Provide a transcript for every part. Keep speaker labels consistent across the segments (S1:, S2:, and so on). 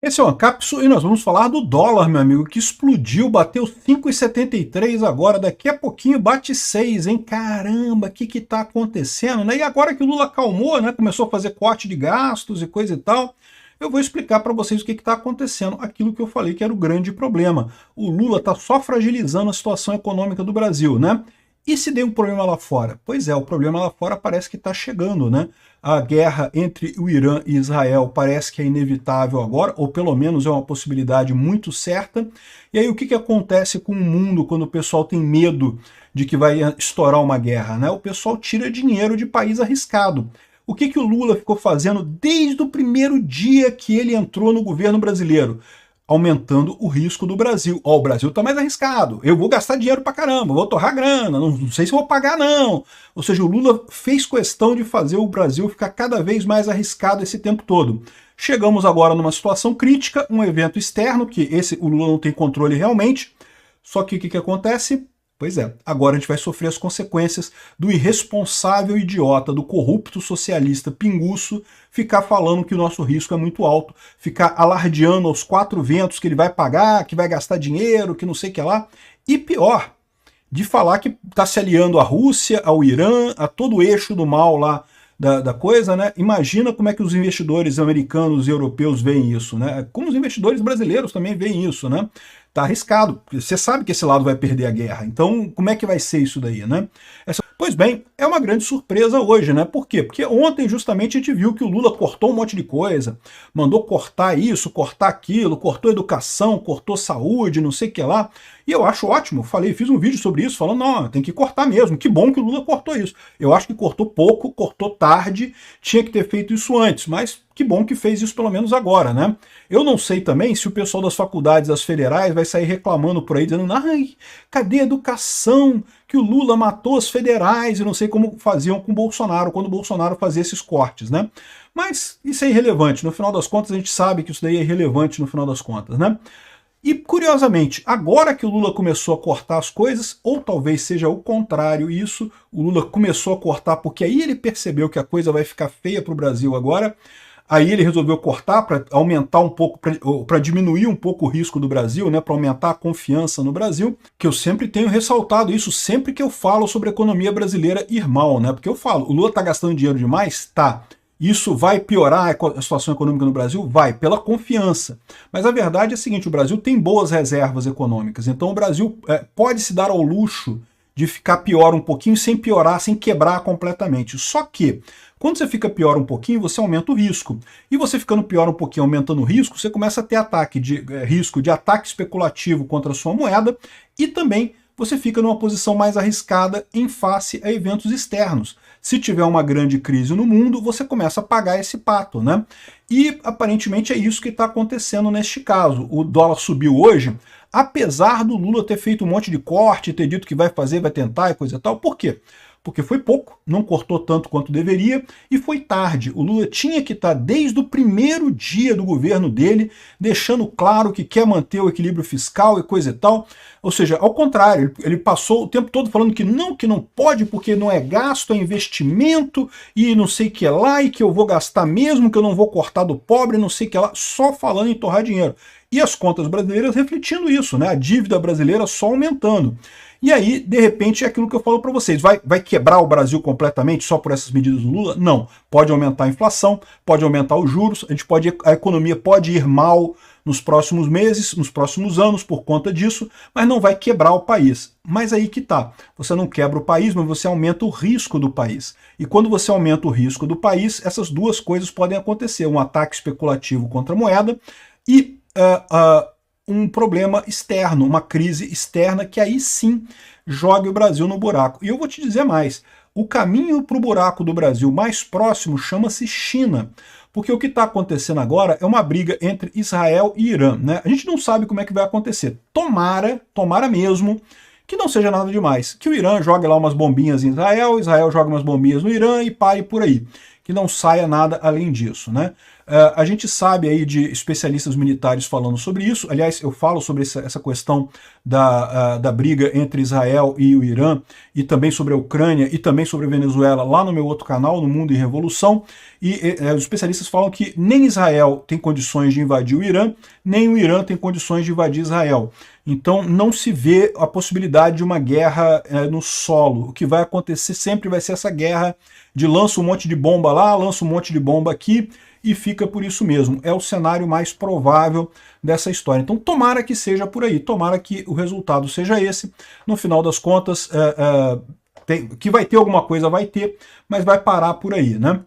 S1: Esse é o Ancapsu e nós vamos falar do dólar, meu amigo, que explodiu, bateu 5,73 agora, daqui a pouquinho bate 6, hein? Caramba, o que está acontecendo, né? E agora que o Lula acalmou, né, começou a fazer corte de gastos e coisa e tal, eu vou explicar para vocês o que está acontecendo, aquilo que eu falei que era o grande problema. O Lula está só fragilizando a situação econômica do Brasil, né? E se der um problema lá fora? Pois é, o problema lá fora parece que está chegando, né? A guerra entre o Irã e Israel parece que é inevitável agora, ou pelo menos é uma possibilidade muito certa. E aí o que acontece com o mundo quando o pessoal tem medo de que vai estourar uma guerra, né? O pessoal tira dinheiro de país arriscado. O que o Lula ficou fazendo desde o primeiro dia que ele entrou no governo brasileiro? Aumentando o risco do Brasil. Ó, o Brasil está mais arriscado, eu vou gastar dinheiro pra caramba, vou torrar grana, não sei se vou pagar não. Ou seja, o Lula fez questão de fazer o Brasil ficar cada vez mais arriscado esse tempo todo. Chegamos agora numa situação crítica, um evento externo, que o Lula não tem controle realmente, só que o que acontece? Pois é, agora a gente vai sofrer as consequências do irresponsável idiota, do corrupto socialista pinguço, ficar falando que o nosso risco é muito alto, ficar alardeando aos quatro ventos que ele vai pagar, que vai gastar dinheiro, que não sei o que lá. E pior, de falar que está se aliando à Rússia, ao Irã, a todo o eixo do mal lá da coisa, né? Imagina como é que os investidores americanos e europeus veem isso, né? Como os investidores brasileiros também veem isso, né? Tá arriscado. Você sabe que esse lado vai perder a guerra. Então, como é que vai ser isso daí, né? Pois bem, é uma grande surpresa hoje, né? Por quê? Porque ontem justamente a gente viu que o Lula cortou um monte de coisa, mandou cortar isso, cortar aquilo, cortou educação, cortou saúde, não sei o que lá. E eu acho ótimo, fiz um vídeo sobre isso, falando, não, tem que cortar mesmo. Que bom que o Lula cortou isso. Eu acho que cortou pouco, cortou tarde, tinha que ter feito isso antes, mas que bom que fez isso pelo menos agora, né? Eu não sei também se o pessoal das faculdades, das federais, vai sair reclamando por aí, dizendo, ai, cadê a educação? Que o Lula matou as federais e não sei como faziam com o Bolsonaro, quando o Bolsonaro fazia esses cortes, né? Mas isso é irrelevante, no final das contas a gente sabe que isso daí é irrelevante no final das contas, né? E, curiosamente, agora que o Lula começou a cortar as coisas, ou talvez seja o contrário isso, o Lula começou a cortar porque aí ele percebeu que a coisa vai ficar feia para o Brasil agora, aí ele resolveu cortar para aumentar um pouco, para diminuir um pouco o risco do Brasil, né, para aumentar a confiança no Brasil, que eu sempre tenho ressaltado isso, sempre que eu falo sobre a economia brasileira ir mal, né, porque eu falo, o Lula está gastando dinheiro demais? Tá. Isso vai piorar a situação econômica no Brasil? Vai, pela confiança. Mas a verdade é a seguinte, o Brasil tem boas reservas econômicas, então o Brasil pode se dar ao luxo de ficar pior um pouquinho sem piorar, sem quebrar completamente. Só que, quando você fica pior um pouquinho, você aumenta o risco. E você ficando pior um pouquinho, aumentando o risco, você começa a ter risco de ataque especulativo contra a sua moeda e também você fica numa posição mais arriscada em face a eventos externos. Se tiver uma grande crise no mundo, você começa a pagar esse pato, né? E aparentemente é isso que está acontecendo neste caso. O dólar subiu hoje, apesar do Lula ter feito um monte de corte, ter dito que vai fazer, vai tentar e coisa e tal. Por quê? Porque foi pouco, não cortou tanto quanto deveria, e foi tarde. O Lula tinha que estar, desde o primeiro dia do governo dele, deixando claro que quer manter o equilíbrio fiscal e coisa e tal. Ou seja, ao contrário, ele passou o tempo todo falando que não pode, porque não é gasto, é investimento, e não sei o que lá, e que eu vou gastar mesmo, que eu não vou cortar do pobre, não sei o que lá, só falando em torrar dinheiro. E as contas brasileiras refletindo isso, né? A dívida brasileira só aumentando. E aí, de repente, é aquilo que eu falo para vocês. Vai quebrar o Brasil completamente só por essas medidas do Lula? Não. Pode aumentar a inflação, pode aumentar os juros, a economia pode ir mal nos próximos meses, nos próximos anos por conta disso, mas não vai quebrar o país. Mas aí que tá. Você não quebra o país, mas você aumenta o risco do país. E quando você aumenta o risco do país, essas duas coisas podem acontecer. Um ataque especulativo contra a moeda e um problema externo, uma crise externa que aí sim jogue o Brasil no buraco. E eu vou te dizer mais, o caminho para o buraco do Brasil mais próximo chama-se China, porque o que está acontecendo agora é uma briga entre Israel e Irã, né? A gente não sabe como é que vai acontecer. Tomara mesmo que não seja nada demais, que o Irã jogue lá umas bombinhas em Israel, Israel joga umas bombinhas no Irã e pare por aí, que não saia nada além disso, né? A gente sabe aí de especialistas militares falando sobre isso. Aliás, eu falo sobre essa questão da briga entre Israel e o Irã, e também sobre a Ucrânia, e também sobre a Venezuela, lá no meu outro canal, no Mundo em Revolução. E os especialistas falam que nem Israel tem condições de invadir o Irã, nem o Irã tem condições de invadir Israel. Então não se vê a possibilidade de uma guerra no solo. O que vai acontecer sempre vai ser essa guerra de lança um monte de bomba lá, lança um monte de bomba aqui, e fica por isso mesmo. É o cenário mais provável dessa história. Então tomara que seja por aí, tomara que o resultado seja esse. No final das contas, que vai ter alguma coisa, vai ter, mas vai parar por aí, né?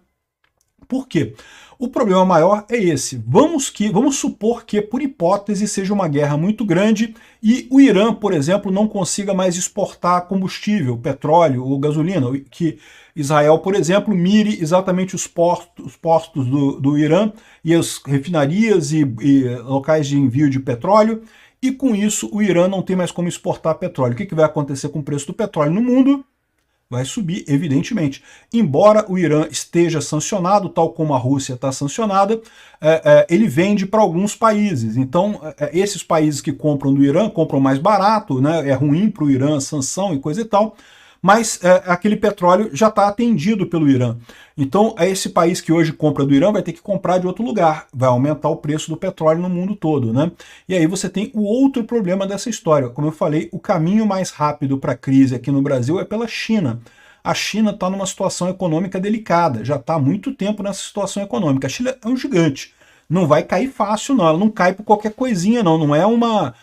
S1: Por quê? O problema maior é esse. Vamos supor que, por hipótese, seja uma guerra muito grande e o Irã, por exemplo, não consiga mais exportar combustível, petróleo ou gasolina, que Israel, por exemplo, mire exatamente os postos do Irã e as refinarias e locais de envio de petróleo, e com isso o Irã não tem mais como exportar petróleo. O que vai acontecer com o preço do petróleo no mundo? Vai subir, evidentemente. Embora o Irã esteja sancionado, tal como a Rússia está sancionada, ele vende para alguns países. Então, esses países que compram do Irã, compram mais barato, né? É ruim para o Irã a sanção e coisa e tal, mas aquele petróleo já está atendido pelo Irã. Então, esse país que hoje compra do Irã vai ter que comprar de outro lugar, vai aumentar o preço do petróleo no mundo todo, né? E aí você tem o outro problema dessa história. Como eu falei, o caminho mais rápido para a crise aqui no Brasil é pela China. A China está numa situação econômica delicada, já está há muito tempo nessa situação econômica. A China é um gigante, não vai cair fácil não, ela não cai por qualquer coisinha não é uma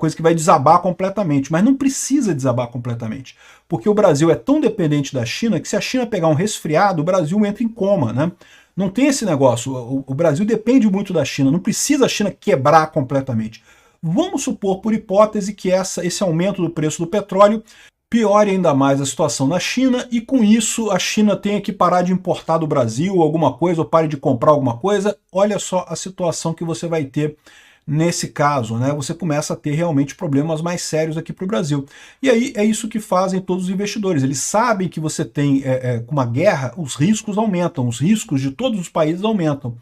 S1: coisa que vai desabar completamente, mas não precisa desabar completamente, porque o Brasil é tão dependente da China que se a China pegar um resfriado, o Brasil entra em coma, né? Não tem esse negócio, o Brasil depende muito da China, não precisa a China quebrar completamente. Vamos supor, por hipótese, que esse aumento do preço do petróleo piore ainda mais a situação na China, e com isso a China tenha que parar de importar do Brasil alguma coisa, ou pare de comprar alguma coisa. Olha só a situação que você vai ter nesse caso, né? Você começa a ter realmente problemas mais sérios aqui para o Brasil. E aí é isso que fazem todos os investidores. Eles sabem que você tem, com uma guerra, os riscos aumentam, os riscos de todos os países aumentam.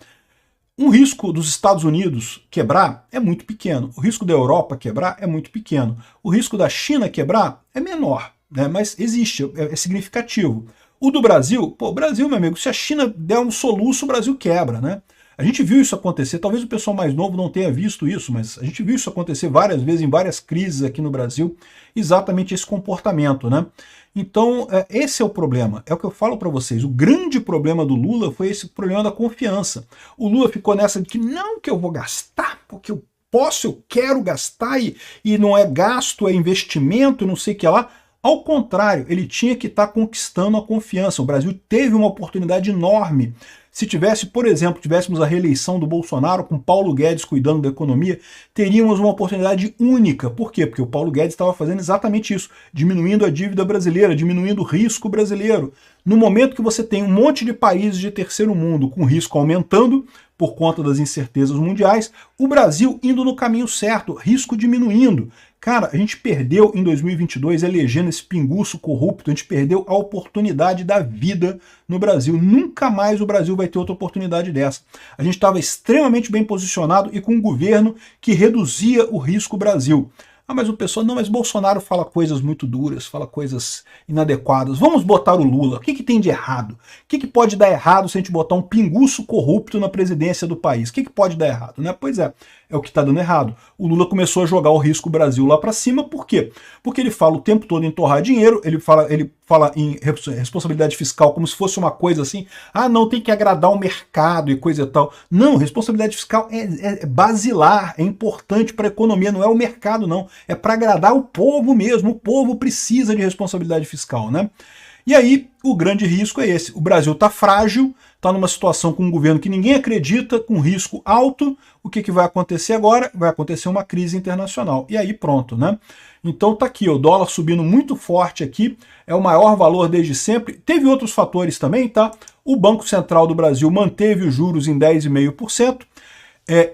S1: Um risco dos Estados Unidos quebrar é muito pequeno. O risco da Europa quebrar é muito pequeno. O risco da China quebrar é menor, né? Mas existe, é significativo. O do Brasil, pô, o Brasil, meu amigo, se a China der um soluço, o Brasil quebra, né? A gente viu isso acontecer, talvez o pessoal mais novo não tenha visto isso, mas a gente viu isso acontecer várias vezes em várias crises aqui no Brasil, exatamente esse comportamento, né? Então, esse é o problema, é o que eu falo para vocês. O grande problema do Lula foi esse problema da confiança. O Lula ficou nessa de que não, que eu vou gastar, porque eu posso, eu quero gastar, e não é gasto, é investimento, não sei o que lá. Ao contrário, ele tinha que estar conquistando a confiança. O Brasil teve uma oportunidade enorme. Se tivesse, por exemplo, tivéssemos a reeleição do Bolsonaro com Paulo Guedes cuidando da economia, teríamos uma oportunidade única. Por quê? Porque o Paulo Guedes estava fazendo exatamente isso, diminuindo a dívida brasileira, diminuindo o risco brasileiro. No momento que você tem um monte de países de terceiro mundo com risco aumentando por conta das incertezas mundiais, o Brasil indo no caminho certo, risco diminuindo. Cara, a gente perdeu em 2022 elegendo esse pinguço corrupto, a gente perdeu a oportunidade da vida no Brasil. Nunca mais o Brasil vai ter outra oportunidade dessa. A gente estava extremamente bem posicionado e com um governo que reduzia o risco Brasil. Ah, mas o pessoal, não, mas Bolsonaro fala coisas muito duras, fala coisas inadequadas. Vamos botar o Lula. O que tem de errado? O que pode dar errado se a gente botar um pinguço corrupto na presidência do país? O que pode dar errado, né? Pois é o que está dando errado. O Lula começou a jogar o risco Brasil lá para cima, por quê? Porque ele fala o tempo todo em torrar dinheiro, ele fala em responsabilidade fiscal como se fosse uma coisa assim, ah, não, tem que agradar o mercado e coisa e tal. Não, responsabilidade fiscal é basilar, é importante para a economia, não é o mercado não, é para agradar o povo mesmo, o povo precisa de responsabilidade fiscal, né? E aí, o grande risco é esse. O Brasil está frágil, está numa situação com um governo que ninguém acredita, com risco alto. O que vai acontecer agora? Vai acontecer uma crise internacional. E aí pronto, né? Então tá aqui, o dólar subindo muito forte aqui, é o maior valor desde sempre. Teve outros fatores também, tá? O Banco Central do Brasil manteve os juros em 10,5%.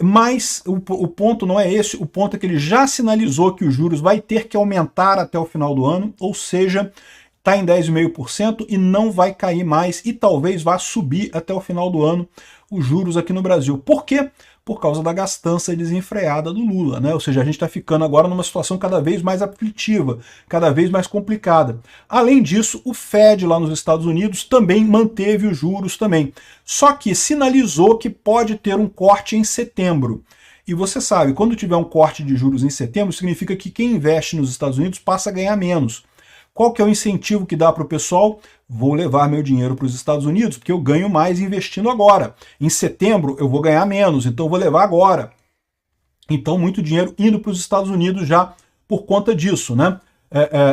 S1: Mas o ponto não é esse, o ponto é que ele já sinalizou que os juros vai ter que aumentar até o final do ano, ou seja, está em 10,5% e não vai cair mais, e talvez vá subir até o final do ano, os juros aqui no Brasil. Por quê? Por causa da gastança desenfreada do Lula, né? Ou seja, a gente está ficando agora numa situação cada vez mais aflitiva, cada vez mais complicada. Além disso, o Fed lá nos Estados Unidos também manteve os juros também. Só que sinalizou que pode ter um corte em setembro. E você sabe, quando tiver um corte de juros em setembro, significa que quem investe nos Estados Unidos passa a ganhar menos. Qual que é o incentivo que dá para o pessoal? Vou levar meu dinheiro para os Estados Unidos, porque eu ganho mais investindo agora. Em setembro eu vou ganhar menos, então eu vou levar agora. Então muito dinheiro indo para os Estados Unidos já por conta disso, né?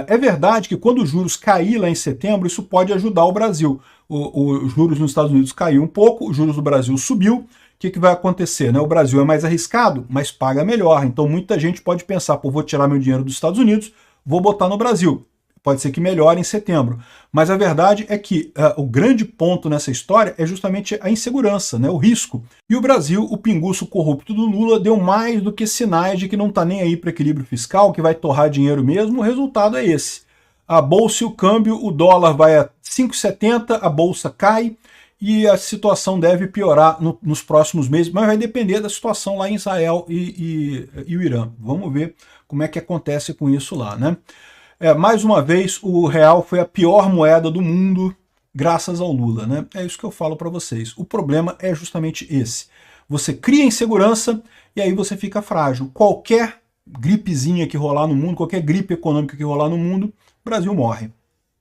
S1: É verdade que quando os juros caírem lá em setembro, isso pode ajudar o Brasil. Os juros nos Estados Unidos caiu um pouco, os juros do Brasil subiu. O que vai acontecer? Né? O Brasil é mais arriscado, mas paga melhor. Então muita gente pode pensar, pô, vou tirar meu dinheiro dos Estados Unidos, vou botar no Brasil. Pode ser que melhore em setembro. Mas a verdade é que o grande ponto nessa história é justamente a insegurança, né, o risco. E o Brasil, o pinguço corrupto do Lula, deu mais do que sinais de que não está nem aí para equilíbrio fiscal, que vai torrar dinheiro mesmo. O resultado é esse. A bolsa e o câmbio, o dólar vai a 5,70, a bolsa cai e a situação deve piorar nos próximos meses, mas vai depender da situação lá em Israel e o Irã. Vamos ver como é que acontece com isso lá, né? Mais uma vez, o real foi a pior moeda do mundo, graças ao Lula, né? É isso que eu falo para vocês. O problema é justamente esse. Você cria insegurança e aí você fica frágil. Qualquer gripezinha que rolar no mundo, qualquer gripe econômica que rolar no mundo, o Brasil morre.